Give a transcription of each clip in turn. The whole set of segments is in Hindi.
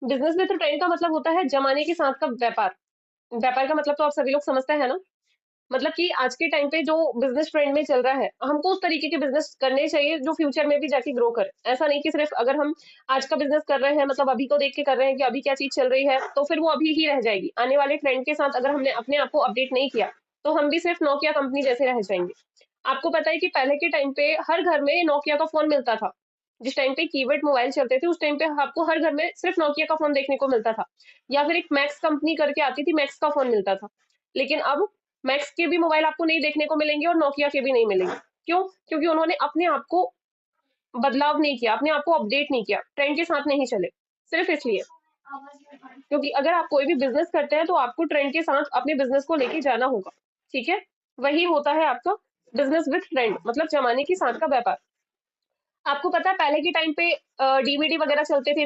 बिजनेस विद ट्रेंड का मतलब होता है जमाने के साथ का व्यापार। व्यापार का मतलब तो आप सभी लोग समझते हैं ना। मतलब कि आज के टाइम पे जो बिजनेस ट्रेंड में चल रहा है, हमको उस तरीके के बिजनेस करने चाहिए जो फ्यूचर में भी जाके ग्रो करे। ऐसा नहीं कि सिर्फ अगर हम आज का बिजनेस कर रहे हैं, मतलब अभी को देख के कर रहे हैं कि अभी क्या चीज चल रही है, तो फिर वो अभी ही रह जाएगी। आने वाले ट्रेंड के साथ अगर हमने अपने आप को अपडेट नहीं किया, तो हम भी सिर्फ नोकिया कंपनी जैसे रह जाएंगे। आपको पता है कि पहले के टाइम पे हर घर में नोकिया का फोन मिलता था। जिस टाइम पे कीपैड मोबाइल चलते थे, उस टाइम पे आपको हर घर में सिर्फ नोकिया का फोन देखने को मिलता था, या फिर एक मैक्स कंपनी करके आती थी, मैक्स का फोन मिलता था। लेकिन अब मैक्स के भी मोबाइल आपको नहीं देखने को मिलेंगे और नोकिया के भी नहीं मिलेंगे। क्यों? क्योंकि उन्होंने अपने आप को बदलाव नहीं किया, अपने आप को अपडेट नहीं किया, ट्रेंड के साथ नहीं चले। सिर्फ इसलिए, क्योंकि अगर आप कोई भी बिजनेस करते हैं तो आपको ट्रेंड के साथ अपने बिजनेस को लेके जाना होगा। ठीक है? वही होता है आपका बिजनेस विद ट्रेंड, मतलब जमाने के साथ का व्यापार। आपको पता है पहले के टाइम पे डीवीडी वगैरह चलते थे,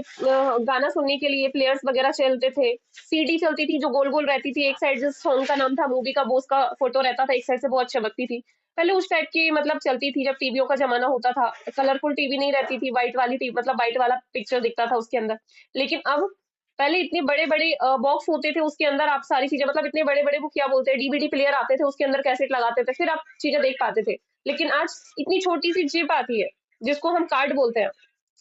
गाना सुनने के लिए प्लेयर्स वगैरह चलते थे। सीडी चलती थी जो गोल गोल रहती थी, एक साइड जिस सॉन्ग का नाम था मूवी का, वो उसका फोटो रहता था, एक साइड से बहुत चमकती थी। पहले उस टाइप की मतलब चलती थी, जब टीवियों का जमाना होता था। कलरफुल टीवी नहीं रहती थी, व्हाइट वाली टीवी, मतलब व्हाइट वाला पिक्चर दिखता था उसके अंदर। लेकिन अब पहले इतने बड़े बड़े बॉक्स होते थे, उसके अंदर आप सारी चीजें, मतलब इतने बड़े बड़े वो क्या बोलते हैं, डीवीडी प्लेयर आते थे, उसके अंदर कैसेट लगाते थे, फिर आप चीजें देख पाते थे। लेकिन आज इतनी छोटी सी चिप आती है, जिसको हम कार्ड बोलते हैं।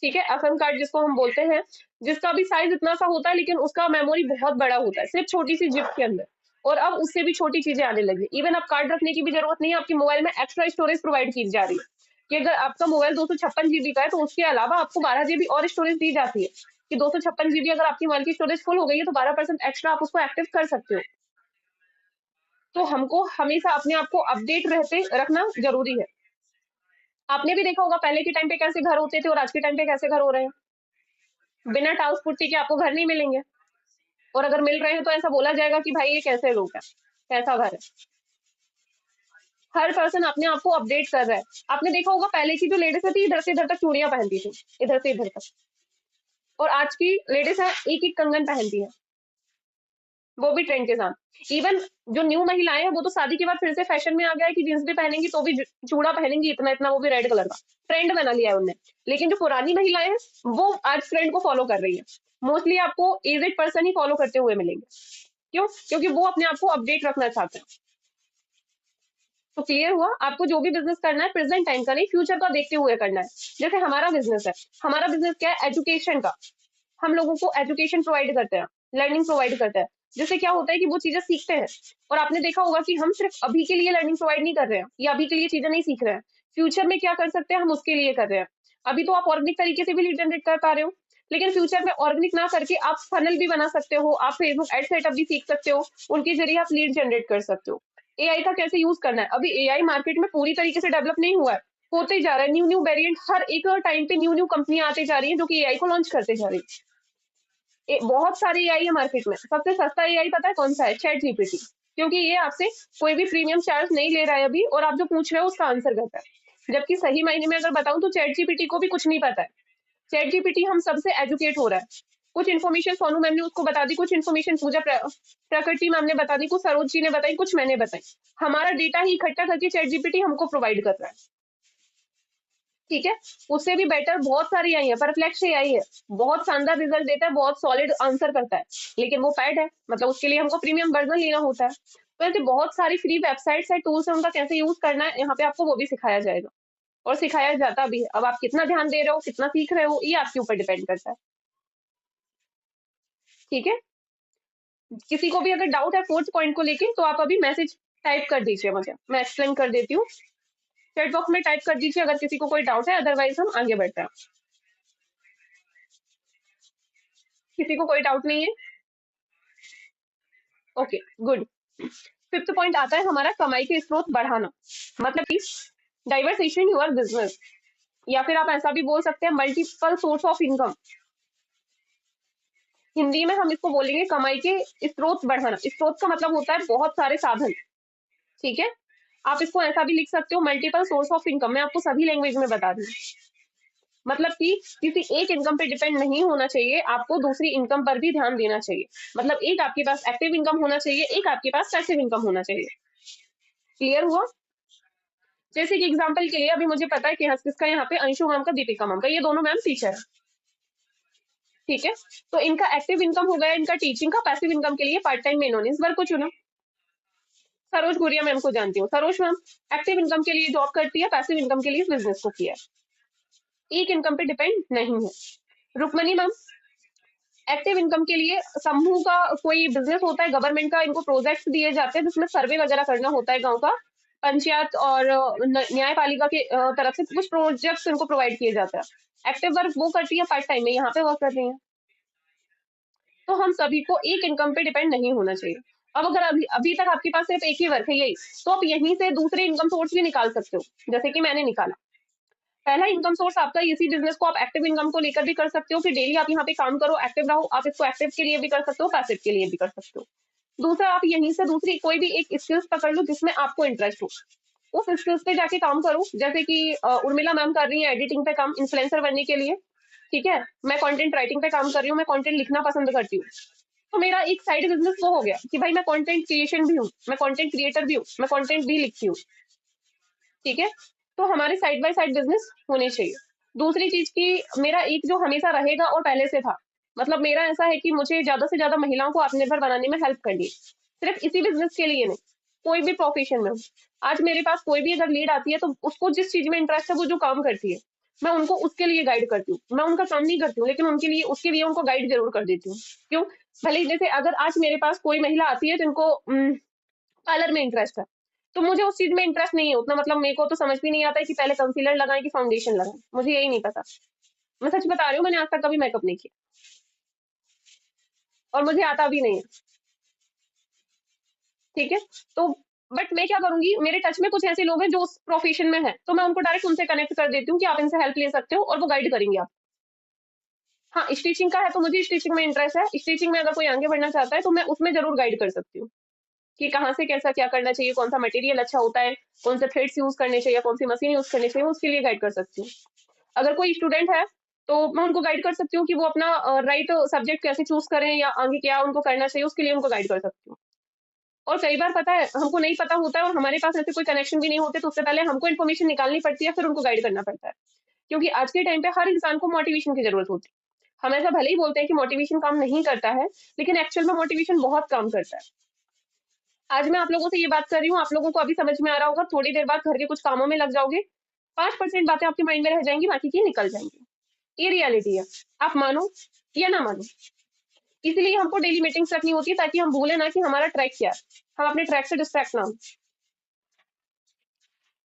ठीक है? एफएम कार्ड जिसको हम बोलते हैं, जिसका भी साइज इतना सा होता है, लेकिन उसका मेमोरी बहुत बड़ा होता है, सिर्फ छोटी सी जिप के अंदर। और अब उससे भी छोटी चीजें आने लगी। इवन अब कार्ड रखने की भी जरूरत नहीं है, आपके मोबाइल में एक्स्ट्रा स्टोरेज प्रोवाइड की जा रही है। कि अगर आपका मोबाइल 256 जीबी का है, तो उसके अलावा आपको 12 जीबी और स्टोरेज दी जाती है। कि 256 जीबी अगर आपकी मोबाइल की स्टोरेज फुल हो गई है, तो 12% एक्स्ट्रा आप उसको एक्टिव कर सकते हो। तो हमको हमेशा अपने आप को अपडेट रहते रखना जरूरी है। आपने भी देखा होगा पहले के टाइम पे कैसे घर होते थे और आज के टाइम पे कैसे घर हो रहे हैं। बिना टाउस पुट्टी के आपको घर नहीं मिलेंगे, और अगर मिल रहे हैं तो ऐसा बोला जाएगा कि भाई ये कैसे लोग हैं, कैसा घर है। हर पर्सन अपने आप को अपडेट कर रहा है। आपने देखा होगा पहले की जो लेडीज थी, इधर से इधर तक चूड़ियां पहनती थी, इधर से इधर तक। और आज की लेडीज है, एक एक कंगन पहनती है, वो भी ट्रेंड के साथ। इवन जो न्यू महिलाएं हैं, वो तो शादी के बाद फिर से फैशन में आ गया है कि जींस भी पहनेंगी तो भी चूड़ा पहनेंगी इतना इतना, वो भी रेड कलर का। ट्रेंड बना लिया है उनने। लेकिन जो पुरानी महिलाएं हैं, वो आज ट्रेंड को फॉलो कर रही है। मोस्टली आपको एजेड पर्सन ही फॉलो करते हुए मिलेंगे। क्यों? क्योंकि वो अपने आप को अपडेट रखना चाहते हैं। तो क्लियर हुआ? आपको जो भी बिजनेस करना है, प्रेजेंट टाइम का नहीं, फ्यूचर का देखते हुए करना है। जैसे हमारा बिजनेस है, हमारा बिजनेस क्या है? एजुकेशन का। हम लोगों को एजुकेशन प्रोवाइड करते हैं, लर्निंग प्रोवाइड करते हैं। जिससे क्या होता है कि वो चीजें सीखते हैं। और आपने देखा होगा कि हम सिर्फ अभी के लिए लर्निंग प्रोवाइड नहीं कर रहे हैं, या अभी के लिए चीजें नहीं सीख रहे हैं। फ्यूचर में क्या कर सकते हैं, हम उसके लिए कर रहे हैं। अभी तो आप ऑर्गेनिक तरीके से भी लीड जनरेट कर पा रहे हो, लेकिन फ्यूचर में ऑर्गेनिक ना करके आप फनल भी बना सकते हो, आप फेसबुक एड सेटअप भी सीख सकते हो, उनके जरिए आप लीड जनरेट कर सकते हो। एआई का कैसे यूज करना है, अभी एआई मार्केट में पूरी तरीके से डेवलप नहीं हुआ है, होते जा रहा है। न्यू न्यू वेरिएंट हर एक टाइम पे न्यू न्यू कंपनियां आती जा रही है, जो कि एआई को लॉन्च करते जा रही है। बहुत सारे एआई है मार्केट में। सबसे सस्ता एआई पता है कौन सा है? Chat GPT. क्योंकि ये आपसे कोई भी प्रीमियम चार्ज नहीं ले रहा है अभी, और आप जो पूछ रहे हो उसका आंसर करता है। जबकि सही मायने में अगर बताऊं तो चैट जीपीटी को भी कुछ नहीं पता है। चैट जीपीटी हम सबसे एजुकेट हो रहा है। कुछ इन्फॉर्मेशन सोनू मैम ने उसको बता दी, कुछ इन्फॉर्मेशन पूजा प्रकृति मैम ने बता दी, कुछ सरोज जी ने बताई, कुछ मैंने बताई। हमारा डेटा ही इकट्ठा करके चैट जीपीटी हमको प्रोवाइड कर रहा है। ठीक है? उससे भी बेटर बहुत सारी आई है, परप्लेक्स एआई है, बहुत शानदार रिजल्ट देता है, बहुत सॉलिड आंसर करता है। लेकिन वो पैड है, मतलब उसके लिए हमको प्रीमियम वर्जन लेना होता है। तो ऐसे बहुत सारी फ्री वेबसाइट्स है, टूल्स है, उनका कैसे यूज करना है यहाँ पे आपको वो भी सिखाया जाएगा, और सिखाया जाता भी है। अब आप कितना ध्यान दे रहे हो, कितना सीख रहे हो, ये आपके ऊपर डिपेंड करता है। ठीक है? किसी को भी अगर डाउट है फोर्थ पॉइंट को लेके, तो आप अभी मैसेज टाइप कर दीजिए मुझे, मैं एक्सप्लेन कर देती हूँ। चैट बॉक्स में टाइप कर दीजिए अगर किसी को कोई डाउट है, अदरवाइज हम आगे बढ़ते हैं। किसी को कोई डाउट नहीं है? Okay, good. फिफ्थ पॉइंट आता है हमारा कमाई के स्रोत बढ़ाना, मतलब कि डाइवर्सेशन योर बिजनेस, या फिर आप ऐसा भी बोल सकते हैं multiple source of income. Hindi में हम इसको बोलेंगे कमाई के स्रोत बढ़ाना। स्रोत का मतलब होता है बहुत सारे साधन। ठीक है? आप इसको ऐसा भी लिख सकते हो मल्टीपल सोर्स ऑफ इनकम। मैं आपको सभी लैंग्वेज में बता दूं। मतलब कि किसी एक इनकम पे डिपेंड नहीं होना चाहिए, आपको दूसरी इनकम पर भी ध्यान देना चाहिए। मतलब एक आपके पास एक्टिव इनकम होना चाहिए, एक आपके पास पैसिव इनकम होना चाहिए। क्लियर हुआ? जैसे कि एग्जांपल के लिए अभी मुझे पता है कि किसका यहाँ पे अंशु मैम का, दीपिका मैम का, ये दोनों मैम टीचर है। ठीक है, तो इनका एक्टिव इनकम हो गया इनका टीचिंग का। पैसिव इनकम के लिए पार्ट टाइम में इन्होंने इस वर्क को चुना। सरोज गुरिया मैम को जानती हूँ। सरोज मैम एक्टिव इनकम के लिए जॉब करती है, पैसिव इनकम के लिए बिजनेस को किया है, एक इनकम पे डिपेंड नहीं है। रुक्मणी मैम एक्टिव इनकम के लिए समूह का कोई बिजनेस होता है, गवर्नमेंट का इनको प्रोजेक्ट्स दिए जाते हैं जिसमें सर्वे वगैरह करना होता है गांव का, पंचायत और न्यायपालिका के तरफ से कुछ प्रोजेक्ट्स इनको प्रोवाइड किए जाते हैं। एक्टिव वर्क वो करती है पार्ट टाइम में यहाँ पे वर्क कर रही है। तो हम सभी को एक इनकम पे डिपेंड नहीं होना चाहिए। अब अगर अभी अभी तक आपके पास सिर्फ एक ही वर्क है यही, तो आप यहीं से दूसरे इनकम सोर्स भी निकाल सकते हो, जैसे कि मैंने निकाला। पहला इनकम सोर्स आपका इसी बिजनेस को आप एक्टिव इनकम को लेकर भी कर सकते हो कि डेली आप यहाँ पे काम करो, एक्टिव रहो। आप इसको एक्टिव के लिए भी कर सकते हो, पैसिव के लिए भी कर सकते हो। दूसरा, आप यहीं से दूसरी कोई भी एक स्किल्स पकड़ लो जिसमें आपको इंटरेस्ट हो, उस स्किल्स पे जाके काम करो। जैसे कि उर्मिला मैम कर रही है एडिटिंग पे काम, इन्फ्लुएंसर बनने के लिए। ठीक है, मैं कंटेंट राइटिंग पे काम कर रही हूँ, मैं कंटेंट लिखना पसंद करती हूँ। तो मेरा एक साइड बिजनेस वो हो गया कि भाई मैं कंटेंट क्रिएशन भी हूँ, मैं कंटेंट क्रिएटर भी हूँ, मैं कंटेंट भी लिखती हूँ। ठीक है, तो हमारे साइड बाय साइड बिजनेस होने चाहिए। दूसरी चीज की मेरा एक जो हमेशा रहेगा और पहले से था, मतलब मेरा ऐसा है कि मुझे ज्यादा से ज्यादा महिलाओं को आत्मनिर्भर बनाने में हेल्प करनी है, सिर्फ इसी बिजनेस के लिए नहीं, कोई भी प्रोफेशन में हो। आज मेरे पास कोई भी अगर लीड आती है तो उसको जिस चीज में इंटरेस्ट है, वो जो काम करती है, मैं उनको उसके लिए गाइड करती हूँ। मैं उनका काम नहीं करती हूँ, लेकिन उनके लिए उसके लिए उनको गाइड जरूर कर देती हूँ। क्यों? भले ही जैसे अगर आज मेरे पास कोई महिला आती है जिनको पार्लर में इंटरेस्ट है, तो मुझे उस चीज में इंटरेस्ट नहीं है उतना, मतलब मेरे को तो समझ भी नहीं आता है कि पहले कंसीलर लगाएं कि फाउंडेशन लगाएं, मुझे यही नहीं पता। मैं सच बता रही हूँ, मैंने आज तक कभी मेकअप नहीं किया और मुझे आता भी नहीं है। ठीक है, तो बट मैं क्या करूंगी, मेरे टच में कुछ ऐसे लोग हैं जो उस प्रोफेशन में है, तो मैं उनको डायरेक्ट उनसे कनेक्ट कर देती हूँ कि आप इनसे हेल्प ले सकते हो और वो गाइड करेंगे आप। हाँ, स्टिचिंग का है तो मुझे स्टिचिंग में इंटरेस्ट है, स्टिचिंग में अगर कोई आगे बढ़ना चाहता है तो मैं उसमें जरूर गाइड कर सकती हूँ कि कहाँ से कैसा क्या करना चाहिए, कौन सा मटेरियल अच्छा होता है, कौन से थ्रेड्स यूज करने चाहिए, कौन सी मशीन यूज करनी चाहिए, उसके लिए गाइड कर सकती हूँ। अगर कोई स्टूडेंट है तो मैं उनको गाइड कर सकती हूँ कि वो अपना राइट सब्जेक्ट कैसे चूज करें या आगे क्या उनको करना चाहिए, उसके लिए उनको गाइड कर सकती हूँ। और कई बार पता है हमको नहीं पता होता है और हमारे पास ऐसे कोई कनेक्शन भी नहीं होते, तो उससे पहले हमको इन्फॉर्मेशन निकालनी पड़ती है, फिर उनको गाइड करना पड़ता है। क्योंकि आज के टाइम पे हर इंसान को मोटिवेशन की जरूरत होती है। हम ऐसा भले ही बोलते हैं कि मोटिवेशन काम नहीं करता है, लेकिन एक्चुअल में मोटिवेशन बहुत काम करता है। आज मैं आप लोगों से ये बात कर रही हूँ, आप लोगों को अभी समझ में आ रहा होगा, थोड़ी देर बाद घर के कुछ कामों में लग जाओगे, 5% बातें आपके माइंड में रह जाएंगी, बाकी की निकल जाएंगी। ये रियलिटी है, आप मानो या ना मानो। इसलिए हमको डेली मीटिंग्स रखनी होती है ताकि हम भूले ना कि हमारा ट्रैक क्या है, हम अपने ट्रैक से डिस्ट्रैक्ट ना हो।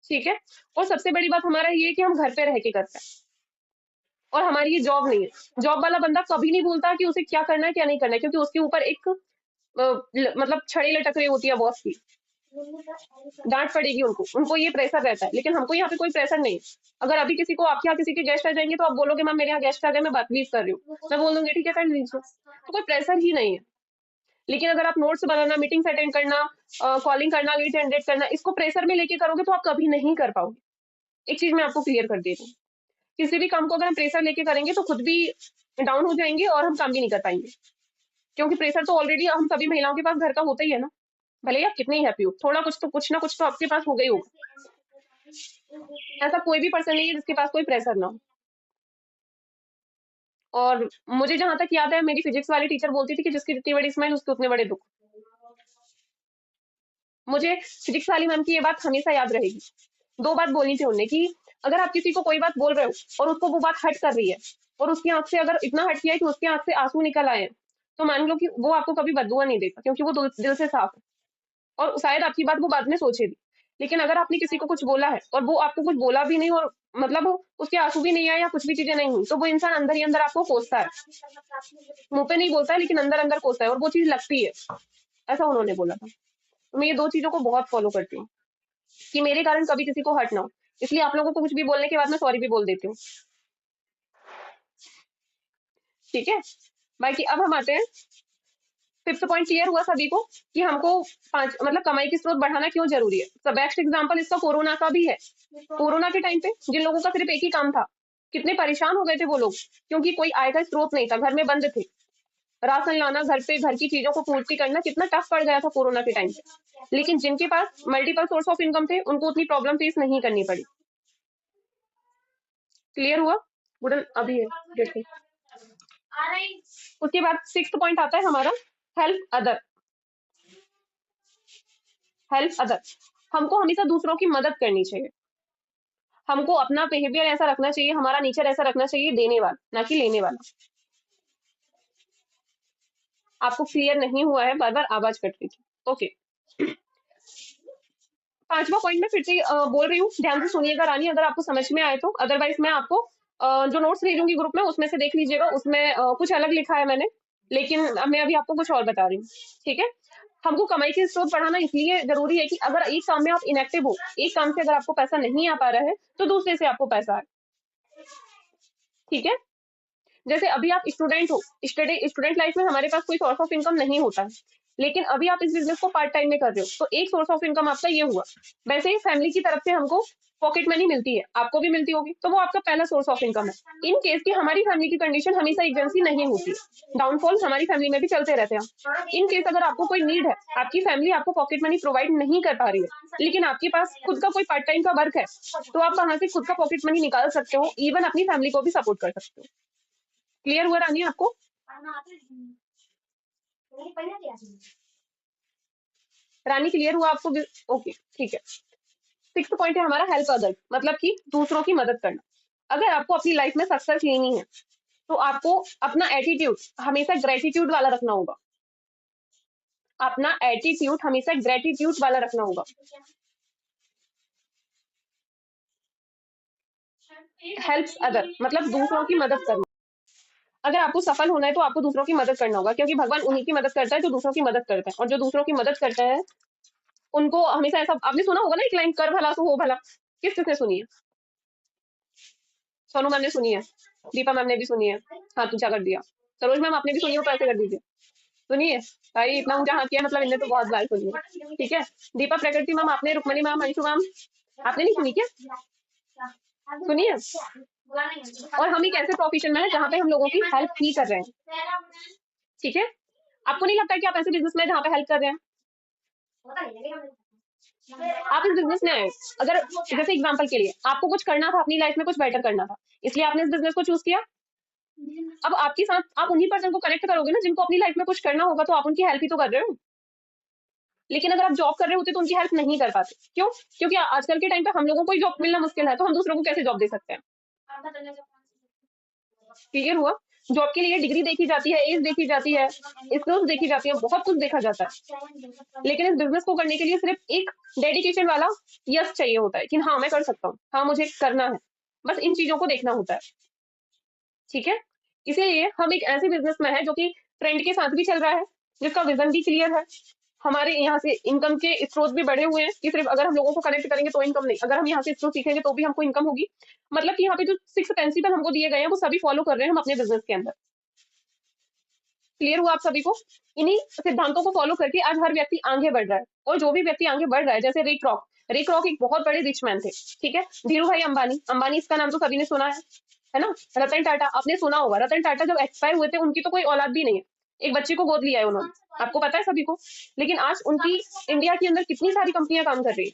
ठीक है, और सबसे बड़ी बात हमारा ये है कि हम घर पे रह के करते हैं और हमारी ये जॉब नहीं है। जॉब वाला बंदा कभी नहीं भूलता कि उसे क्या करना है क्या नहीं करना है, क्योंकि उसके ऊपर एक मतलब छड़ी लटक रही होती है बॉस की, डांट पड़ेगी उनको, उनको ये प्रेशर रहता है। लेकिन हमको यहाँ पे कोई प्रेशर नहीं है। अगर अभी किसी को आपके यहाँ किसी के गेस्ट आ जाएंगे तो आप बोलोगे मैम मेरे यहाँ गेस्ट आ गए, मैं बात भी कर रही हूँ, मैं बोल दूंगी ठीक है कर लीजिए, तो कोई प्रेशर ही नहीं है। लेकिन अगर आप नोट्स बनाना, मीटिंग्स अटेंड करना, कॉलिंग करना, लीड जनरेट करना, इसको प्रेशर में लेके करोगे तो आप कभी नहीं कर पाओगे। एक चीज मैं आपको क्लियर कर दे रही हूँ, किसी भी काम को अगर हम प्रेशर लेके करेंगे तो खुद भी डाउन हो जाएंगे और हम काम भी नहीं कर पाएंगे। क्योंकि प्रेशर तो ऑलरेडी हम सभी महिलाओं के पास घर का होता ही है ना, भले ही आप कितनी हैप्पी हो, थोड़ा कुछ तो कुछ ना कुछ तो आपके पास हो गई होगा। ऐसा कोई भी पर्सन नहीं है जिसके पास कोई प्रेशर ना हो। और मुझे जहां तक याद है, मेरी फिजिक्स वाली टीचर बोलती थी कि जिसकी जितनी बड़ी स्माइल उसके उतने बड़े दुख। मुझे फिजिक्स वाली मैम की ये बात हमेशा याद रहेगी। दो बात बोलनी थी उन्होंने कि अगर आप किसी को कोई बात बोल रहे हो और उसको वो बात हट कर रही है और उसकी आंख से अगर इतना हट किया है कि उसकी आंख से आंसू निकल आए हैं, तो मान लो कि वो आपको कभी बददुआ नहीं देगा, क्योंकि वो दिल से साफ है और शायद आपकी बात वो बाद में सोचे भी। लेकिन अगर आपने किसी को कुछ बोला है और वो आपको कुछ बोला भी नहीं और मतलब उसके आंसू भी नहीं आए या कुछ भी चीजें नहीं हुई, तो वो इंसान अंदर ही अंदर आपको कोसता है, मुंह पे नहीं बोलता है लेकिन अंदर अंदर कोसता है और वो चीज लगती है। ऐसा उन्होंने बोला था। तो मैं ये दो चीजों को बहुत फॉलो करती हूँ कि मेरे कारण कभी किसी को हर्ट ना हो। इसलिए आप लोगों को कुछ भी बोलने के बाद में सॉरी भी बोल देती हूँ। ठीक है, बाकी अब हम आते हैं, फिफ्थ पॉइंट क्लियर हुआ सभी को कि हमको पांच मतलब कमाई की स्रोत बढ़ाना क्यों जरूरी है। तो बेस्ट एग्जांपल इसका कोरोना का भी है। कोरोना के टाइम पे जिन लोगों का सिर्फ एक ही काम था, कितने परेशान हो गए थे वो लोग, क्योंकि कोई आय का स्रोत नहीं था, घर में बंद थे। राशन लाना, घर पे घर की चीजों को पूर्ति करना कितना टफ पड़ गया था कोरोना के टाइम पे। लेकिन जिनके पास मल्टीपल सोर्स ऑफ इनकम थे उनको उतनी प्रॉब्लम फेस नहीं करनी पड़ी। क्लियर हुआ? वुडन अभी है देखो। उसके बाद 6th पॉइंट आता है हमारा हेल्प अदर। हेल्प अदर, हमको हमेशा दूसरों की मदद करनी चाहिए। हमको अपना बिहेवियर ऐसा रखना चाहिए, हमारा नेचर ऐसा रखना चाहिए, देने वाला ना कि लेने वाला। आपको क्लियर नहीं हुआ है, बार बार आवाज कट रही थी। ओके, 5वां पॉइंट में फिर से बोल रही हूँ, ध्यान से सुनिएगा रानी, अगर आपको समझ में आए तो। अदरवाइज मैं आपको जो नोट्स भेजूंगी ग्रुप में उसमें से देख लीजिएगा, उसमें कुछ अलग लिखा है मैंने, लेकिन मैं अभी आपको कुछ और बता रही हूँ। ठीक है, हमको कमाई के स्रोत बढ़ाना इसलिए जरूरी है कि अगर एक काम में आप इनएक्टिव हो, एक काम से अगर आपको पैसा नहीं आ पा रहा है तो दूसरे से आपको पैसा आए। ठीक है, जैसे अभी आप स्टूडेंट हो, स्टूडेंट लाइफ में हमारे पास कोई सोर्स ऑफ इनकम नहीं होता है, लेकिन अभी आप इस बिजनेस को पार्ट टाइम में कर रहे हो, तो एक सोर्स ऑफ इनकम आपका ये हुआ। वैसे ही फैमिली की तरफ से हमको पॉकेट मनी मिलती है, आपको भी मिलती होगी, तो वो आपका पहला सोर्स ऑफ इनकम है। इन केस की हमारी फैमिली की कंडीशन हमेशा एक जैसी नहीं होती, डाउनफॉल हमारी फैमिली में भी चलते रहते हैं। इन केस अगर आपको कोई नीड है, आपकी फैमिली आपको पॉकेट मनी प्रोवाइड नहीं कर पा रही है, लेकिन आपके पास खुद का कोई पार्ट टाइम का वर्क है, तो आप वहां से खुद का पॉकेट मनी निकाल सकते हो, इवन अपनी फैमिली को भी सपोर्ट कर सकते हो। क्लियर हुआ रानी आपको? रानी क्लियर हुआ आपको? ओके, ठीक है। 6th पॉइंट है हमारा हेल्प अदर, मतलब कि दूसरों की मदद करना। अगर आपको अपनी लाइफ में सक्सेस लेनी है तो आपको अपना एटीट्यूड हमेशा ग्रेटिट्यूड वाला रखना होगा। अपना एटीट्यूड हमेशा ग्रेटिट्यूड वाला रखना होगा। हेल्प्स अदर मतलब दूसरों की मदद करना। अगर आपको सफल होना है तो आपको दूसरों की मदद करना होगा, क्योंकि भगवान उन्हीं की मदद करता है जो दूसरों की मदद करता है, और जो दूसरों की मदद करता है उनको हमेशा ऐसा, आपने सुना होगा ना एक लाइन, कर भला तो हो भला। किस किसने सुनी है? सोनू मैम ने सुनी है, दीपा मैम ने भी सुनी है, हाथ ऊंचा कर दिया। सरोज मैम आपने भी सुनी हो तो ऐसे कर दीजिए। सुनिए भाई, इतना ऊंचा हाथ किया मतलब इनने तो बहुत बार सुनी है। ठीक है, दीपा, प्रकृति मैम आपने, रुक्मणी मैम, अंशु मैम आपने नहीं सुनी क्या? सुनिए, और हम एक ऐसे प्रोफेशन में है जहाँ पे हम लोगों की हेल्प ही कर रहे हैं। ठीक है, आपको नहीं लगता है कि आप ऐसे बिजनेस में जहाँ पे हेल्प कर रहे हैं? आप इस बिजनेस में आए, अगर जैसे एग्जांपल के लिए आपको कुछ करना था, अपनी लाइफ में कुछ बेटर करना था, इसलिए आपने इस बिजनेस को चूज किया। अब आपके साथ आप उन्हीं पर्सन को कनेक्ट करोगे ना जिनको अपनी लाइफ में कुछ करना होगा, तो आप उनकी हेल्प ही तो कर रहे हो। लेकिन अगर आप जॉब कर रहे होते तो उनकी हेल्प नहीं कर पाते। क्यों? क्योंकि आजकल के टाइम पे हम लोगों को जॉब मिलना मुश्किल है, तो हम दूसरों को कैसे जॉब दे सकते हैं? क्लियर हुआ? जॉब के लिए डिग्री देखी जाती है, एज देखी जाती है, स्किल्स देखी जाती है, बहुत कुछ देखा जाता है। लेकिन इस बिजनेस को करने के लिए सिर्फ एक डेडिकेशन वाला यस चाहिए होता है कि हाँ मैं कर सकता हूँ, हाँ मुझे करना है, बस इन चीजों को देखना होता है। ठीक है, इसीलिए हम एक ऐसे बिजनेस में है जो कि ट्रेंड के साथ भी चल रहा है, जिसका विजन भी क्लियर है, हमारे यहाँ से इनकम के स्रोत भी बढ़े हुए हैं कि सिर्फ अगर हम लोगों को कनेक्ट करेंगे तो इनकम नहीं, अगर हम यहाँ से स्किल सीखेंगे तो भी हमको इनकम होगी। मतलब कि यहाँ पे जो 6 प्रिंसिपल हमको दिए गए हैं वो सभी फॉलो कर रहे हैं हम अपने बिजनेस के अंदर। क्लियर हुआ आप सभी को? इन्हीं सिद्धांतों को फॉलो करके आज हर व्यक्ति आगे बढ़ रहा है, और जो भी व्यक्ति आगे बढ़ रहा है, जैसे रे क्रॉक एक बहुत बड़े रिच मैन थे। ठीक है, धीरू भाई अंबानी, अंबानी इसका नाम तो सभी ने सुना है ना? रतन टाटा आपने सुना होगा, रतन टाटा जब एक्सपायर हुए थे उनकी तो कोई औलाद भी नहीं है, एक बच्चे को गोद लिया है उन्होंने, आपको पता है सभी को। लेकिन आज उनकी इंडिया के अंदर कितनी सारी कंपनियां काम कर रही है,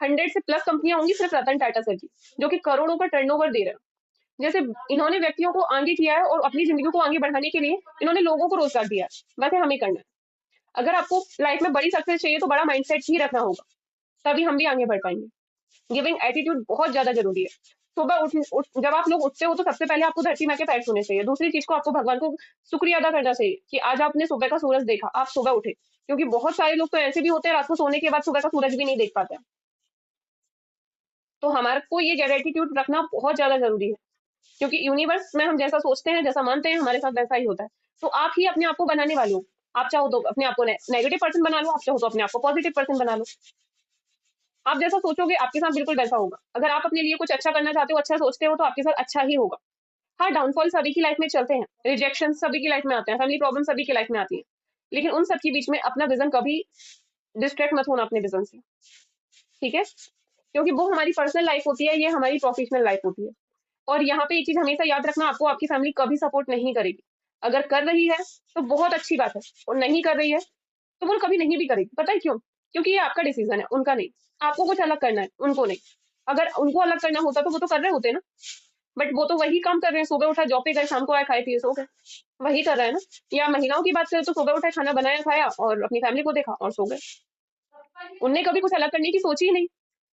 100 से प्लस कंपनियां होंगी सिर्फ रतन टाटा सर की, जो कि करोड़ों का टर्नओवर दे रहे हैं। जैसे इन्होंने व्यक्तियों को आगे किया है और अपनी जिंदगी को आगे बढ़ाने के लिए इन्होंने लोगों को रोजगार दिया है, वैसे हमें करना है। अगर आपको लाइफ में बड़ी सक्सेस चाहिए तो बड़ा माइंडसेट ही रखना होगा, तभी हम भी आगे बढ़ पाएंगे। गिविंग एटीट्यूड बहुत ज्यादा जरूरी है। सुबह जब आप लोग उठते हो तो सबसे पहले आपको धरती माँ के पैर छूने चाहिए। दूसरी चीज को आपको भगवान को शुक्रिया अदा करना चाहिए कि आज आपने सुबह का सूरज देखा, आप सुबह उठे, क्योंकि बहुत सारे लोग तो ऐसे भी होते हैं रात को सोने के बाद सुबह का सूरज भी नहीं देख पाते। तो हमारे को ये ग्रेटिट्यूड रखना बहुत ज्यादा जरूरी है, क्योंकि यूनिवर्स में हम जैसा सोचते हैं, जैसा मानते हैं, हमारे साथ वैसा ही होता है। तो आप ही अपने आप को बनाने वाले हो। आप चाहो तो अपने आप को नेगेटिव पर्सन बना लो, आप चाहो तो अपने आप को पॉजिटिव पर्सन बना लो। आप जैसा सोचोगे आपके साथ बिल्कुल वैसा होगा। अगर आप अपने लिए कुछ अच्छा करना चाहते हो, अच्छा सोचते हो, तो आपके साथ अच्छा ही होगा। हाँ, डाउनफॉल सभी की लाइफ में चलते हैं, रिजेक्शन सभी की लाइफ में आते हैं, फैमिली प्रॉब्लम सभी की लाइफ में आती है, लेकिन उन सब के बीच में अपना विजन कभी डिस्ट्रैक्ट मत होना अपने विजन से। ठीक है, क्योंकि वो हमारी पर्सनल लाइफ होती है, ये हमारी प्रोफेशनल लाइफ होती है। और यहाँ पे एक चीज हमेशा याद रखना, आपको आपकी फैमिली कभी सपोर्ट नहीं करेगी। अगर कर रही है तो बहुत अच्छी बात है, और नहीं कर रही है तो वो कभी नहीं भी करेगी। पता है क्यों? क्योंकि ये आपका डिसीजन है, उनका नहीं। आपको कुछ अलग करना है, उनको नहीं। अगर उनको अलग करना होता तो वो तो कर रहे होते ना। बट वो तो वही काम कर रहे हैं, सुबह उठा जॉब पे गए, शाम को आए खाए पिए सो गए, वही कर रहे हैं ना। या महिलाओं की बात करें तो सुबह उठा खाना बनाया खाया और अपनी फैमिली को देखा और सो गए। उनने कभी कुछ अलग करने की सोची ही नहीं,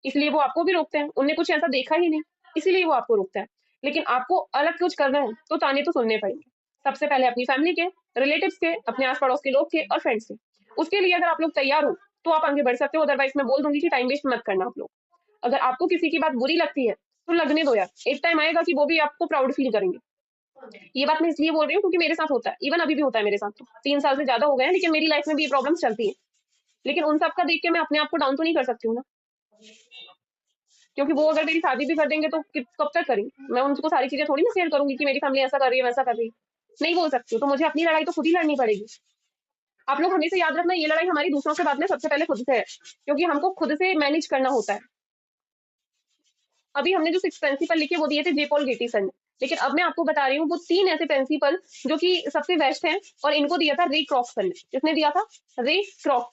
इसलिए वो आपको भी रोकते हैं। उनने कुछ ऐसा देखा ही नहीं, इसीलिए वो आपको रोकता है। लेकिन आपको अलग कुछ करना है तो ताने तो सुनने पड़ेंगे, सबसे पहले अपनी फैमिली के, रिलेटिव्स के, अपने आस पड़ोस के लोग के और फ्रेंड्स के। उसके लिए अगर आप लोग तैयार हो तो आप आगे बढ़ सकते हो, अदरवाइज मैं बोल दूंगी कि टाइम वेस्ट मत करना आप लोग। अगर आपको किसी की बात बुरी लगती है तो लगने दो यार, एक टाइम आएगा कि वो भी आपको प्राउड फील करेंगे। ये बात मैं इसलिए बोल रही हूँ क्योंकि मेरे साथ होता है, इवन अभी भी होता है मेरे साथ। तो 3 साल से ज्यादा हो गए हैं, लेकिन मेरी लाइफ में भी ये प्रॉब्लम्स चलती है। लेकिन उन सब का देख के मैं अपने आप को डाउन तो नहीं कर सकती हूँ ना, क्योंकि वो अगर मेरी शादी भी कर देंगे तो कब तक करेंगे। मैं उनको सारी चीजें थोड़ी ना शेयर करूंगी कि मेरी फैमिली ऐसा कर रही है वैसा कर रही है, नहीं बोल सकती हूँ। तो मुझे अपनी लड़ाई तो खुद ही लड़नी पड़ेगी। आप लोग हमेशा याद रखना, ये लड़ाई हमारी दूसरों से बाद में सबसे पहले खुद से है, क्योंकि हमको खुद से मैनेज करना होता है। अभी हमने जो 6 प्रिंसिपल लिखे वो दिए थे जे पॉल गेटी सर ने, लेकिन अब मैं आपको बता रही हूँ वो 3 ऐसे प्रिंसिपल जो कि सबसे बेस्ट हैं, और इनको दिया था रे क्रॉक सर ने। किसने दिया था? रे क्रॉक।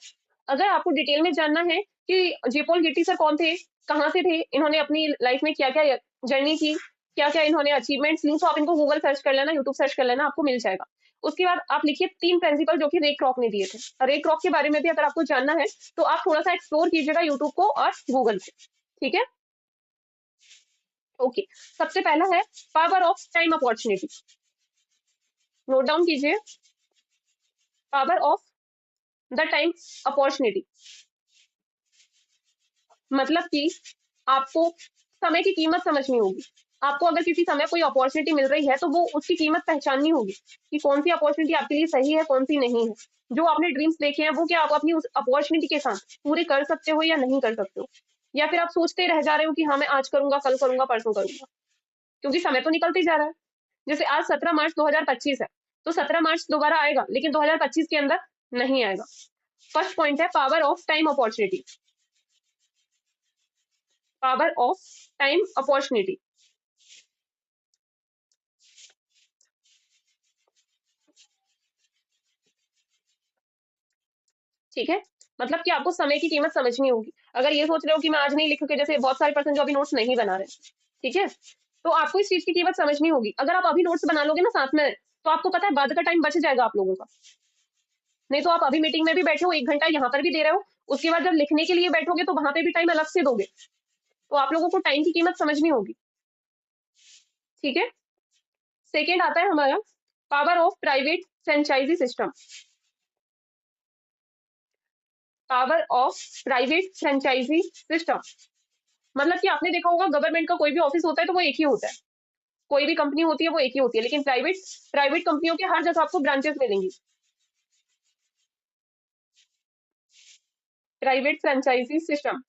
अगर आपको डिटेल में जानना है कि जे पॉल गेटी सर कौन थे, कहाँ से थे, इन्होंने अपनी लाइफ में क्या क्या जर्नी की, क्या क्या इन्होंने अचीवमेंट्स ली, तो आप इनको गूगल सर्च कर लेना, यूट्यूब सर्च कर लेना, आपको मिल जाएगा। उसके बाद आप लिखिए 3 प्रिंसिपल जो कि रे क्रॉक ने दिए थे। रे क्रॉक के बारे में भी अगर आपको जानना है तो आप थोड़ा सा एक्सप्लोर कीजिएगा यूट्यूब को और गूगल को, ठीक है। ओके, सबसे पहला है power of time opportunity. Note down कीजिए, power of the time opportunity. मतलब कि आपको समय की कीमत समझनी होगी। आपको अगर किसी समय कोई अपॉर्चुनिटी मिल रही है तो वो उसकी कीमत पहचाननी होगी कि कौन सी अपॉर्चुनिटी आपके लिए सही है, कौन सी नहीं है। जो आपने ड्रीम्स देखे हैं वो क्या आप अपनी उस अपॉर्चुनिटी के साथ पूरे कर सकते हो या नहीं कर सकते हो, या फिर आप सोचते रह जा रहे हो कि हाँ मैं आज करूंगा, कल करूंगा, परसों करूंगा, क्योंकि समय तो निकलते ही जा रहा है। जैसे आज 17 मार्च 2025 है, तो 17 मार्च दोबारा आएगा लेकिन 2025 के अंदर नहीं आएगा। फर्स्ट पॉइंट है power of time opportunity. Power of time opportunity. ठीक है, मतलब कि आपको समय की कीमत समझनी होगी। अगर ये सोच रहे हो कि मैं आज नहीं लिखूंगी, जैसे बहुत सारे पर्सन जो अभी नोट्स नहीं बना रहे, ठीक है, तो आपको इस चीज की कीमत समझनी होगी। अगर आप अभी नोट्स बना लोगे ना साथ में, तो आपको पता है बाद का टाइम बच जाएगा आप लोगों का। नहीं तो आप अभी मीटिंग में भी बैठे हो, 1 घंटा यहाँ पर भी दे रहे हो, उसके बाद जब लिखने के लिए बैठोगे तो वहां पे भी टाइम अलग से दोगे। तो आप लोगों को टाइम की कीमत समझनी होगी, ठीक है। सेकेंड आता है हमारा power of private franchise system. Power of private franchise system मतलब कि आपने देखा होगा गवर्नमेंट का कोई भी ऑफिस होता है तो वो एक ही होता है, कोई भी कंपनी होती है वो एक ही होती है, लेकिन प्राइवेट प्राइवेट कंपनियों के हर जगह आपको ब्रांचेस मिलेंगी। प्राइवेट फ्रेंचाइजी सिस्टम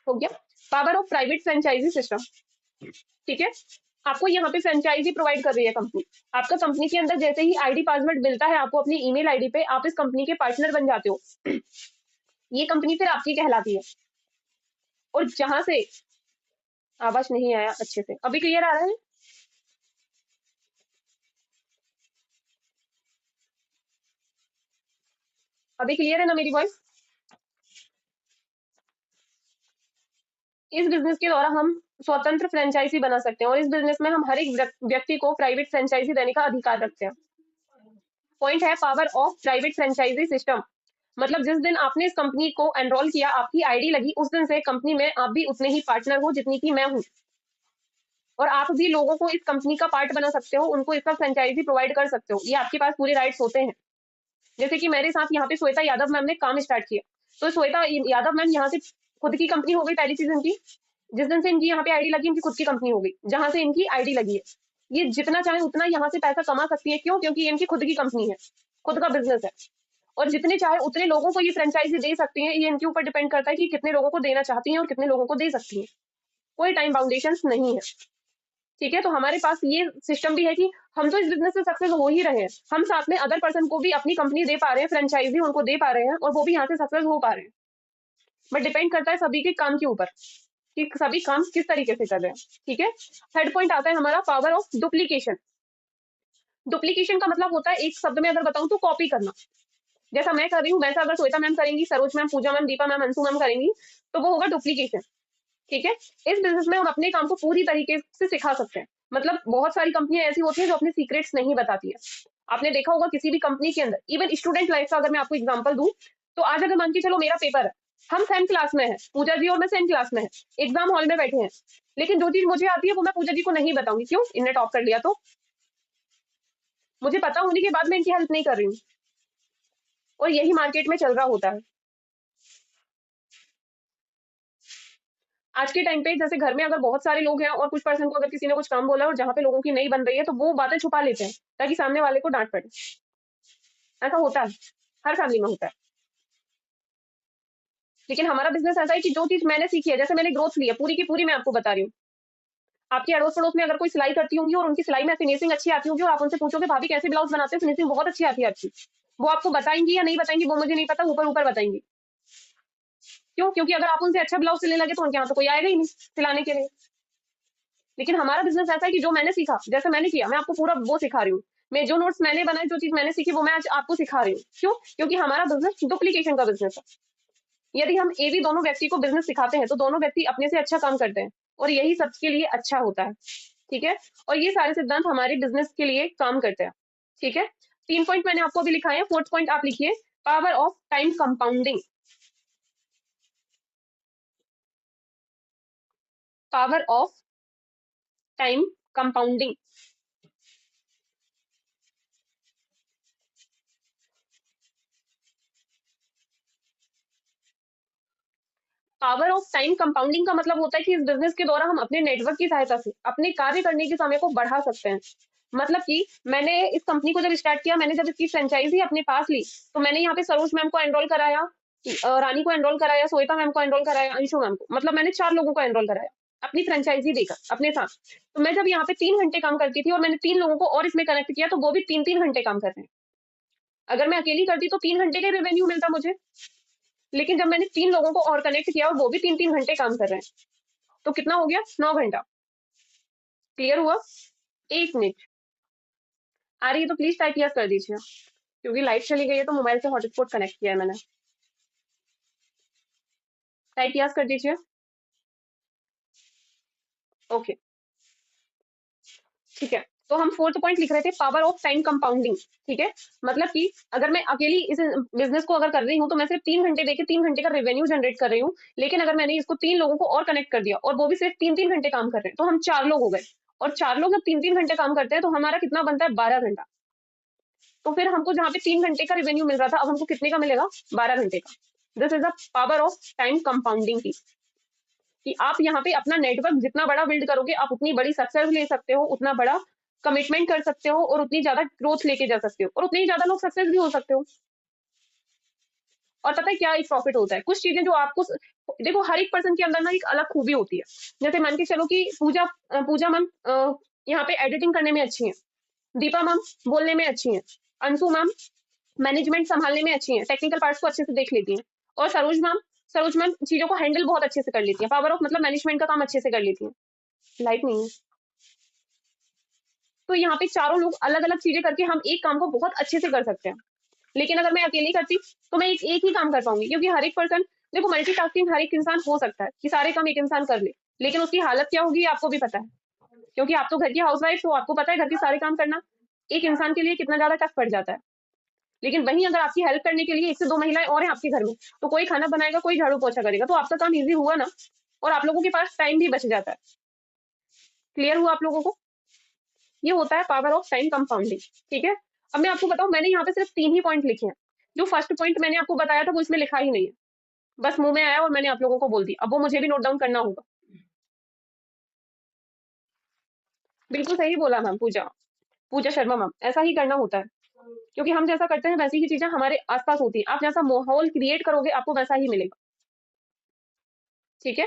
हो गया, power of private franchise system, ठीक है। आपको यहाँ पे फ्रेंचाइजी प्रोवाइड कर रही है कंपनी। आपका कंपनी के अंदर जैसे ही आईडी पासवर्ड मिलता है आपको अपनी ईमेल आईडी पे, आप इस कंपनी के पार्टनर बन जाते हो। ये कंपनी फिर आपकी कहलाती है। और जहां से आवाज नहीं आया अच्छे से, अभी क्लियर आ रहा है? अभी क्लियर है ना मेरी वॉइस? इस बिजनेस के द्वारा हम स्वतंत्र फ्रेंचाइजी बना सकते हैं, और इस बिजनेस में हम हर एक व्यक्ति को प्राइवेट फ्रेंचाइजी देने का अधिकार रखते हैं। पॉइंट है power of private franchise system. मतलब जिस दिन आपने इस कंपनी को एनरोल किया, आपकी आईडी लगी, उस दिन से कंपनी में आप भी उतने ही पार्टनर हो जितनी की मैं हूँ, और आप भी लोगों को इस कंपनी का पार्ट बना सकते हो, उनको इसका फ्रेंचाइजी प्रोवाइड कर सकते हो, ये आपके पास पूरे राइट्स होते हैं। जैसे कि मेरे साथ यहाँ पे श्वेता यादव मैम ने काम स्टार्ट किया, तो श्वेता यादव मैम यहाँ से खुद की कंपनी हो गई, पहली चीज इनकी। जिस दिन से इनकी यहाँ पे आईडी लगी इनकी खुद की कंपनी हो गई, जहां से इनकी आईडी लगी है। ये जितना चाहे उतना यहाँ से पैसा कमा सकती है, क्यों? क्योंकि ये इनकी खुद की कंपनी है, खुद का बिजनेस है। और जितने चाहे उतने लोगों को ये फ्रेंचाइजी दे सकती है। ये इनके ऊपर डिपेंड करता है कि कितने लोगों को देना चाहती हैं और कितने लोगों को दे सकती हैं। कोई टाइम बाउंडेशन नहीं है, ठीक है। तो हमारे पास ये सिस्टम भी है कि हम तो इस बिजनेस से सक्सेस हो ही रहे हैं, हम साथ में अदर पर्सन को भी अपनी कंपनी दे पा रहे हैं, फ्रेंचाइजी उनको दे पा रहे हैं, और वो भी यहाँ से सक्सेस हो पा रहे हैं। बट डिपेंड करता है सभी के काम के ऊपर कि सभी काम किस तरीके से कर रहे हैं, ठीक है। थर्ड पॉइंट आता है हमारा पावर ऑफ डुप्लीकेशन। डुप्लीकेशन का मतलब होता है, एक शब्द में अगर बताऊं तो कॉपी करना। जैसा मैं कर रही हूँ वैसा अगर श्वेता मैम करेंगी, Saroj ma'am, Pooja ma'am, Deepa ma'am, Anshu ma'am करेंगी, तो वो होगा डुप्लीकेशन। ठीक है। इस बिजनेस में हम अपने काम को पूरी तरीके से सिखा सकते हैं। मतलब बहुत सारी कंपनियां ऐसी होती है जो अपने सीक्रेट्स नहीं बताती है। आपने देखा होगा किसी भी कंपनी के अंदर, इवन स्टूडेंट लाइफ का अगर मैं आपको एग्जांपल दूं, तो आज अगर मान के चलो मेरा पेपर है, हम सेम क्लास में है, पूजा जी और मैं सेम क्लास में है, एग्जाम हॉल में बैठे हैं, लेकिन जो चीज मुझे आती है वो मैं पूजा जी को नहीं बताऊंगी। क्यों? इनने टॉप कर लिया तो मुझे पता होने के बाद मैं इनकी हेल्प नहीं कर रही हूँ। और यही मार्केट में चल रहा होता है आज के टाइम पे। जैसे घर में अगर बहुत सारे लोग हैं और कुछ पर्सन को अगर किसी ने कुछ काम बोला और जहां पे लोगों की नहीं बन रही है, तो वो बातें छुपा लेते हैं ताकि सामने वाले को डांट पड़े। ऐसा होता है, हर फैमिली में होता है। लेकिन हमारा बिजनेस ऐसा है कि जो चीज मैंने सीखी है, जैसे मैंने ग्रोथ ली है पूरी की पूरी, मैं आपको बता रही हूँ। आपके अड़ोस पड़ोस में अगर कोई सिलाई करती होंगी और उनकी सिलाई में फिनिशिंग अच्छी आती होगी और आप उनसे पूछोगे भाभी कैसे ब्लाउज बनाते हैं, फिनिशिंग बहुत अच्छी आती है आपकी, वो आपको बताएंगी या नहीं बताएंगी वो मुझे नहीं पता, ऊपर ऊपर बताएंगी। क्यों? क्योंकि अगर आप उनसे अच्छा ब्लाउज सिलने लगे तो उनके यहाँ तो कोई आएगा ही नहीं सिलाने के लिए। लेकिन हमारा बिजनेस ऐसा है कि जो मैंने सीखा, जैसे मैंने किया, मैं आपको पूरा वो सिखा रही हूँ। मैं जो नोट्स मैंने बनाए, जो चीज मैंने सीखी, वो मैं आज आपको सिखा रही हूँ। क्यों? क्योंकि हमारा बिजनेस डुप्लीकेशन का बिजनेस है। यदि हम ए भी दोनों व्यक्ति को बिजनेस सिखाते हैं तो दोनों व्यक्ति अपने से अच्छा काम करते हैं, और यही सबके लिए अच्छा होता है। ठीक है। और ये सारे सिद्धांत हमारे बिजनेस के लिए काम करते हैं। ठीक है। 3 पॉइंट मैंने आपको अभी लिखाए हैं, 4th पॉइंट आप लिखिए, power of time compounding. Power of time compounding. Power of time compounding का मतलब होता है कि इस बिजनेस के द्वारा हम अपने नेटवर्क की सहायता से अपने कार्य करने के समय को बढ़ा सकते हैं। मतलब कि मैंने इस कंपनी को जब स्टार्ट किया, मैंने जब इसकी फ्रेंचाइजी अपने पास ली, तो मैंने यहाँ पे सरोज मैम को एनरोल कराया, रानी को एनरोल कराया, श्वेता मैम को एनरोल कराया, अंशु मैम को, मतलब मैंने 4 लोगों को एनरोल कराया अपनी फ्रेंचाइजी देकर अपने साथ। तो मैं जब यहाँ पे 3 घंटे काम करती थी और मैंने 3 लोगों को और इसमें कनेक्ट किया, तो वो भी 3-3 घंटे काम कर रहे हैं। अगर मैं अकेली करती तो 3 घंटे का रेवेन्यू मिलता मुझे, लेकिन जब मैंने 3 लोगों को और कनेक्ट किया और वो भी 3-3 घंटे काम कर रहे हैं, तो कितना हो गया? 9 घंटा। क्लियर हुआ? 1 मिनट आ रही है तो प्लीज टाइप यस कर दीजिए, क्योंकि लाइट चली गई है तो मोबाइल से हॉटस्पॉट कनेक्ट किया है मैंने। टाइप यस कर दीजिए। ओके। ठीक है। तो हम 4th पॉइंट लिख रहे थे, पावर ऑफ टाइम कंपाउंडिंग। ठीक है। मतलब कि अगर मैं अकेली इस बिजनेस को अगर कर रही हूँ तो मैं सिर्फ 3 घंटे देके 3 घंटे का रेवेन्यू जनरेट कर रही हूँ, लेकिन अगर मैंने इसको 3 लोगों को और कनेक्ट कर दिया और वो भी सिर्फ 3-3 घंटे काम कर रहे हैं, तो हम 4 लोग हो गए। और 4 लोग जब 3-3 घंटे काम करते हैं तो हमारा कितना बनता है? 12 घंटा। तो फिर हमको जहाँ पे 3 घंटे का रेवेन्यू मिल रहा था, अब हमको कितने का मिलेगा? 12 घंटे का। This is the power of time compounding की, कि आप यहाँ पे अपना नेटवर्क जितना बड़ा बिल्ड करोगे, आप उतनी बड़ी सक्सेस ले सकते हो, उतना बड़ा कमिटमेंट कर सकते हो, और उतनी ज्यादा ग्रोथ लेके जा सकते हो, और उतने ही ज्यादा लोग सक्सेस भी हो सकते हो। और पता है क्या एक प्रॉफिट होता है? कुछ चीजें जो आपको, देखो हर एक पर्सन के अंदर ना एक अलग खूबी होती है। जैसे मान के चलो कि पूजा मैम यहाँ पे एडिटिंग करने में अच्छी है, दीपा मैम बोलने में अच्छी है, अंशु मैम मैनेजमेंट संभालने में अच्छी है, टेक्निकल पार्ट्स को अच्छे से देख लेती हैं, और सरोज मैम चीजों को हैंडल बहुत अच्छे से कर लेती है, पावर ऑफ मतलब मैनेजमेंट का काम अच्छे से कर लेती है। लाइट नहीं है। तो यहाँ पे चारों लोग अलग अलग चीजें करके हम एक काम को बहुत अच्छे से कर सकते हैं। लेकिन अगर मैं अकेली करती तो मैं एक ही काम कर पाऊंगी, क्योंकि हर एक पर्सन, देखो मल्टीटास्किंग हर एक इंसान हो सकता है कि सारे काम एक इंसान कर ले, लेकिन उसकी हालत क्या होगी आपको भी पता है, क्योंकि आप तो घर की हाउसवाइफ हो, आपको पता है घर के सारे काम करना एक इंसान के लिए कितना ज्यादा टफ पड़ जाता है। लेकिन वहीं अगर आपकी हेल्प करने के लिए 1 से 2 महिलाएं और हैं आपके घर में, तो कोई खाना बनाएगा, कोई झाड़ू पोछा करेगा, तो आपका काम ईजी हुआ ना, और आप लोगों के पास टाइम भी बच जाता है। क्लियर हुआ आप लोगों को? ये होता है पावर ऑफ टाइम कंपाउंडिंग। ठीक है। अब मैं आपको बताऊं, मैंने यहाँ पे सिर्फ 3 ही पॉइंट लिखे हैं। जो फर्स्ट पॉइंट मैंने आपको बताया था वो इसमें लिखा ही नहीं है, बस मुंह में आया और मैंने आप लोगों को बोल दिया। अब वो मुझे भी नोट डाउन करना होगा। बिल्कुल सही बोला मैम, पूजा पूजा शर्मा मैम, ऐसा ही करना होता है, क्योंकि हम जैसा करते हैं वैसी ही चीजें हमारे आसपास होती हैं। आप जैसा माहौल क्रिएट करोगे आपको वैसा ही मिलेगा। ठीक है।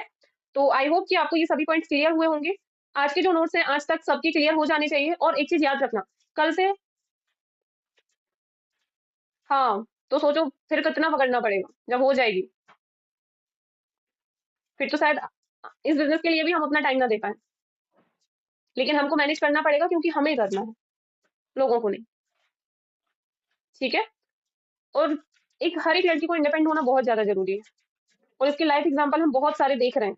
तो आई होप कि आपको ये सभी पॉइंट्स क्लियर हुए होंगे। आज के जो नोट्स हैं आज तक सबके क्लियर हो जाने चाहिए। और एक चीज याद रखना, कल से, हाँ, तो सोचो फिर कितना पकड़ना पड़ेगा जब हो जाएगी, फिर तो शायद इस बिजनेस के लिए भी हम अपना टाइम ना दे पाए। लेकिन हमको मैनेज करना पड़ेगा, क्योंकि हमें करना है, लोगों को नहीं। ठीक है। और एक हर एक लड़की को इंडिपेंडेंट होना बहुत ज्यादा जरूरी है, और इसके लाइफ एग्जाम्पल हम बहुत सारे देख रहे हैं।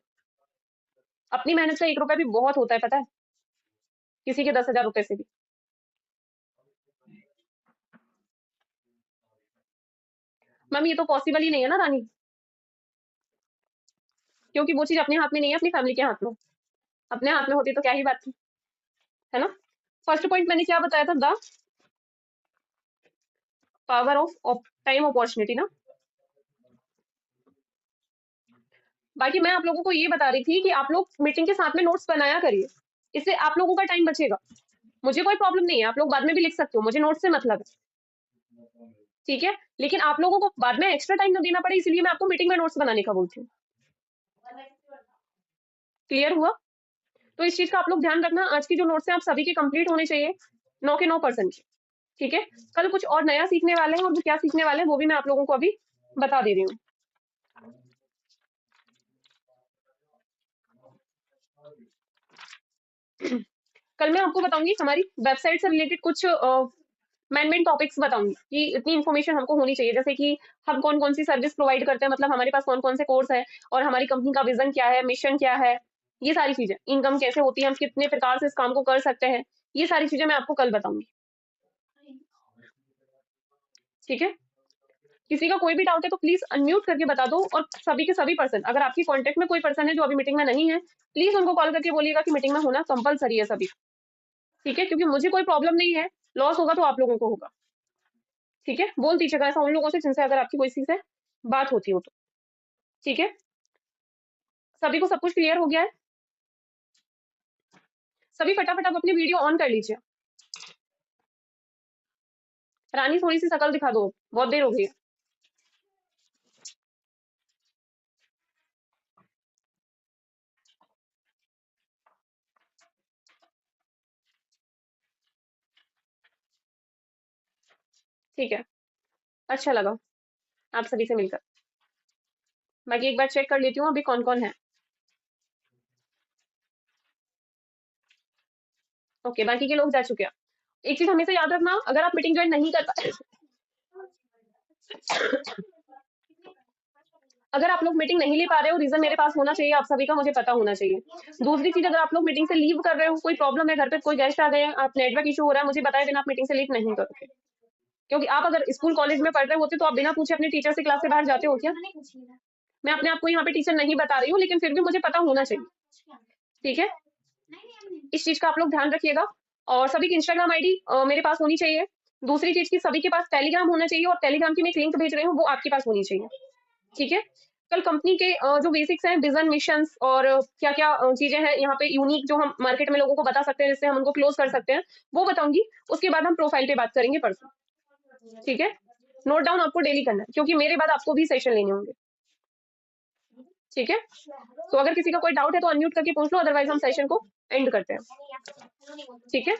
अपनी मेहनत का 1 रुपया भी बहुत होता है, पता है, किसी के 10,000 रुपए से भी। मैम ये तो पॉसिबल ही नहीं है ना रानी, क्योंकि वो चीज अपने हाथ में नहीं है, अपनी फैमिली के हाथ में। अपने हाथ में होती तो क्या ही बात थी, है ना। फर्स्ट पॉइंट मैंने क्या बताया था, the power of time opportunity ना। बाकी मैं आप लोगों को ये बता रही थी कि आप लोग मीटिंग के साथ में नोट्स बनाया करिए, इससे आप लोगों का टाइम बचेगा। मुझे कोई प्रॉब्लम नहीं है, आप लोग बाद में भी लिख सकते हो, मुझे नोट्स से मतलब है, ठीक है। लेकिन आप लोगों को बाद में एक्स्ट्रा टाइम ना देना पड़े, इसलिए मैं आपको मीटिंग में नोट्स बनाने का बोलती हूँ। क्लियर हुआ? तो इस चीज का आप लोग ध्यान रखना, आज की जो नोट्स हैं आप सभी के कंप्लीट होने चाहिए, 9 के 9%। ठीक है, कल कुछ और नया सीखने वाले हैं, और वो क्या सीखने वाले हैं वो भी मैं आप लोगों को अभी बता दे रही हूँ। कल मैं आपको बताऊंगी हमारी वेबसाइट से रिलेटेड कुछ मेन टॉपिक्स बताऊंगी कि इतनी इन्फॉर्मेशन हमको होनी चाहिए, जैसे कि हम कौन कौन सी सर्विस प्रोवाइड करते हैं, मतलब हमारे पास कौन कौन से कोर्स है, और हमारी कंपनी का विजन क्या है, मिशन क्या है, ये सारी चीजें, इनकम कैसे होती है, हम कितने प्रकार से इस काम को कर सकते हैं, ये सारी चीजें मैं आपको कल बताऊंगी। ठीक है, किसी का कोई भी डाउट है तो प्लीज अनम्यूट करके बता दो, और सभी के सभी पर्सन, अगर आपकी कांटेक्ट में कोई पर्सन है जो अभी मीटिंग में नहीं है, प्लीज उनको कॉल करके बोलिएगा कि मीटिंग में होना कंपलसरी है सभी। ठीक है, क्योंकि मुझे कोई प्रॉब्लम नहीं है, लॉस होगा तो आप लोगों को होगा। ठीक है, बोल दीजिएगा ऐसा उन लोगों से जिनसे अगर आपकी कोई चीज से बात होती हो तो। ठीक है, सभी को सब कुछ क्लियर हो गया है? सभी फटाफट आप अपनी वीडियो ऑन कर लीजिए। रानी थोड़ी सी शकल दिखा दो, बहुत देर हो गई है। ठीक है, अच्छा लगा आप सभी से मिलकर। बाकी एक बार चेक कर लेती हूँ अभी कौन कौन है। ओके, बाकी के लोग जा चुके हैं। एक चीज हमेशा याद रखना, अगर आप मीटिंग ज्वाइन नहीं कर पाए, अगर आप लोग मीटिंग नहीं ले पा रहे हो, रीजन मेरे पास होना चाहिए, आप सभी का मुझे पता होना चाहिए। दूसरी चीज, अगर आप लोग मीटिंग से लीव कर रहे हो, कोई प्रॉब्लम है, घर पे कोई गेस्ट आ गए हैं, आप नेटवर्क इशू हो रहा है, मुझे बताए बिना आप मीटिंग से लीव नहीं करोगे। क्योंकि आप अगर स्कूल कॉलेज में पढ़ रहे होते तो आप बिना पूछे अपने टीचर से क्लास से बाहर जाते हो क्या? मैं अपने आप को यहाँ पे टीचर नहीं बता रही हूँ, लेकिन फिर भी मुझे पता होना चाहिए। ठीक है, इस चीज का आप लोग ध्यान रखिएगा। और सभी की इंस्टाग्राम आईडी मेरे पास होनी चाहिए। दूसरी चीज की सभी के पास टेलीग्राम होना चाहिए, और टेलीग्राम की मैं एक लिंक भेज रही हूँ, वो आपके पास होनी चाहिए। ठीक है, कल कंपनी के जो बेसिक्स हैं, विजन, मिशन, और क्या क्या चीजें हैं यहाँ पे यूनिक जो हम मार्केट में लोगों को बता सकते हैं, जिससे हम उनको क्लोज कर सकते हैं, वो बताऊंगी। उसके बाद हम प्रोफाइल पे बात करेंगे परसों। ठीक है, नोट डाउन आपको डेली करना है, क्योंकि मेरे बाद आपको भी सेशन लेने होंगे। ठीक है, तो अगर किसी का कोई डाउट है तो अनम्यूट करके पूछ लो, अदरवाइज हम सेशन को एंड करते हैं। ठीक है।